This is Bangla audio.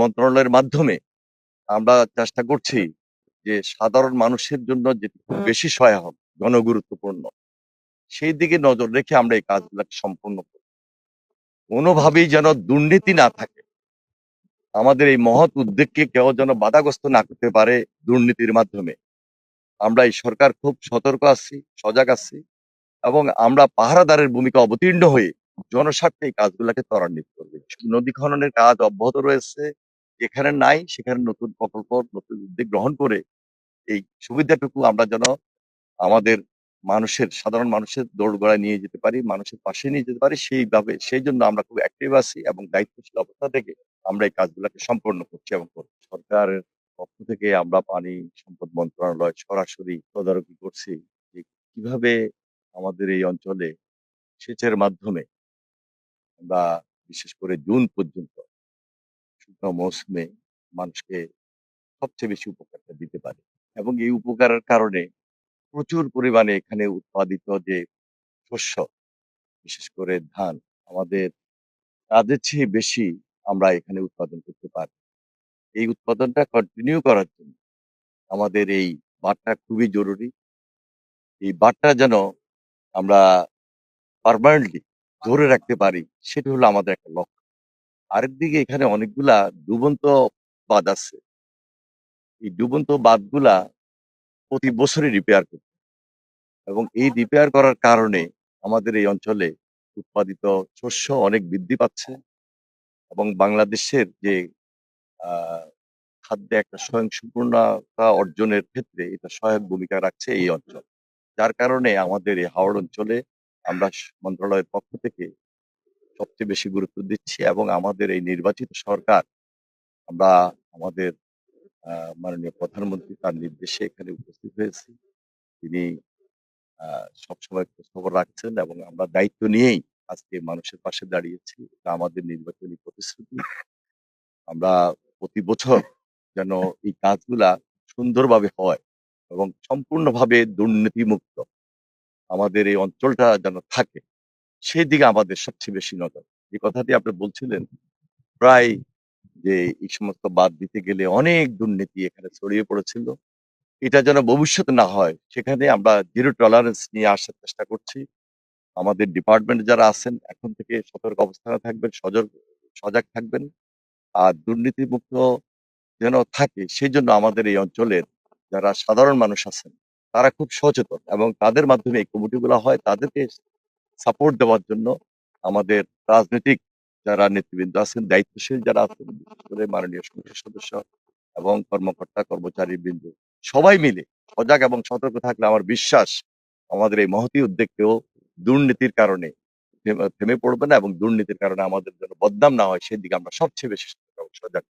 মন্ত্রণালয়ের মাধ্যমে আমরা চেষ্টা করছি যে সাধারণ মানুষের জন্য যেটি খুব বেশি সহায়ক, জনগুরুত্বপূর্ণ, সেই দিকে নজর রেখে আমরা এই কাজগুলাকে সম্পন্ন করি। কোনোভাবেই যেন দুর্নীতি না থাকে। আমাদের এই মহৎ উদ্যোগকে কেউ যেন বাধাগ্রস্ত না করতে পারে দুর্নীতির মাধ্যমে। আমরা এই সরকার খুব সতর্ক আছি, সজাগ আছি এবং আমরা পাহারাদারের ভূমিকা অবতীর্ণ হয়ে জনস্বার্থে এই কাজগুলাকে ত্বরান্বিত করবে। নদী খননের কাজ অব্যাহত রয়েছে। যেখানে নাই সেখানে নতুন প্রকল্প, নতুন উদ্যোগ গ্রহণ করে এই সুবিধাটুকু আমরা যেন আমাদের সাধারণ মানুষের দোরগোড়ায় নিয়ে যেতে পারি, মানুষের পাশে নিয়ে যেতে পারি সেই জন্য আমরা খুব অ্যাক্টিভ আছি এবং দায়িত্বশীল অবস্থা থেকে আমরা এই কাজগুলাকে সম্পন্ন করছি এবং করব। সরকারের পক্ষ থেকে আমরা পানি সম্পদ মন্ত্রণালয় সরাসরি তদারকি করছি যে কিভাবে আমাদের এই অঞ্চলে সেচের মাধ্যমে আমরা বিশেষ করে জুন পর্যন্ত শুকনো মৌসুমে মানুষকে সবচেয়ে বেশি উপকারটা দিতে পারি এবং এই উপকারের কারণে প্রচুর পরিমাণে এখানে উৎপাদিত যে শস্য, বিশেষ করে ধান, আমাদের কাজের চেয়ে বেশি আমরা এখানে উৎপাদন করতে পারি। এই উৎপাদনটা কন্টিনিউ করার জন্য আমাদের এই বাঁধটা খুবই জরুরি। এই বাঁধটা যেন আমরা পার্মানেন্টলি ধরে রাখতে পারি, সেটা হলো আমাদের একটা লক্ষ্য। আরেকদিকে এখানে অনেকগুলা ডুবন্ত বাঁধ আছে। এই ডুবন্ত বাঁধগুলা প্রতি বছরই রিপেয়ার করতে হয় এবং এই রিপেয়ার করার কারণে আমাদের এই অঞ্চলে উৎপাদিত শস্য অনেক বৃদ্ধি পাচ্ছে এবং বাংলাদেশের যে আ খাদ্যে একটা স্বয়ংসম্পূর্ণতা অর্জনের ক্ষেত্রে এটা সহায়ক ভূমিকা রাখছে এই অঞ্চল। যার কারণে আমাদের এই হাওড় অঞ্চলে আমরা মন্ত্রণালয়ের পক্ষ থেকে সবচেয়ে বেশি গুরুত্ব দিচ্ছি এবং আমাদের এই নির্বাচিত সরকার আমরা আমাদের আ মাননীয় প্রধানমন্ত্রী তার নির্দেশে এখানে উপস্থিত হয়েছি। তিনি আ সবসময় খোঁজখবর রাখছেন এবং আমরা দায়িত্ব নিয়েই আজকে মানুষের পাশে দাঁড়িয়েছি। এটা আমাদের নির্বাচনী প্রতিশ্রুতি। আমরা প্রতি বছর যেন এই কাজগুলা সুন্দরভাবে হয় এবং সম্পূর্ণভাবে দুর্নীতিমুক্ত আমাদের এই অঞ্চলটা যেন থাকে, সেদিকে আমাদের সবচেয়ে বেশি নজর। যে কথাটি আপনি বলছিলেন, প্রায় যে এই সমস্ত বাদ দিতে গেলে অনেক দুর্নীতি এখানে ছড়িয়ে পড়েছিল। এটা যেন ভবিষ্যতে না হয়, সেখানে আমরা জিরো টলারেন্স নিয়ে আসার চেষ্টা করছি। আমাদের ডিপার্টমেন্টে যারা আছেন এখন থেকে সতর্ক অবস্থানে থাকবেন, সজাগ থাকবেন। আর দুর্নীতিমুক্ত যেন থাকে সেজন্য আমাদের এই অঞ্চলের যারা সাধারণ মানুষ আছেন তারা খুব সচেতন এবং তাদের মাধ্যমে এই কমিটিগুলো হয়। তাদেরকে সাপোর্ট দেওয়ার জন্য আমাদের রাজনৈতিক যারা নেতৃবৃন্দ আছেন, দায়িত্বশীল যারা আছেন, বিশেষ করে মাননীয় সংসদ সদস্য এবং কর্মকর্তা কর্মচারীবৃন্দ সবাই মিলে সজাগ এবং সতর্ক থাকলে আমার বিশ্বাস আমাদের এই মহতী উদ্যোগ কেউ দুর্নীতির কারণে থেমে পড়বে না এবং দুর্নীতির কারণে আমাদের যেন বদনাম না হয় সেদিকে আমরা সবচেয়ে বেশি সতর্ক এবং সজাগ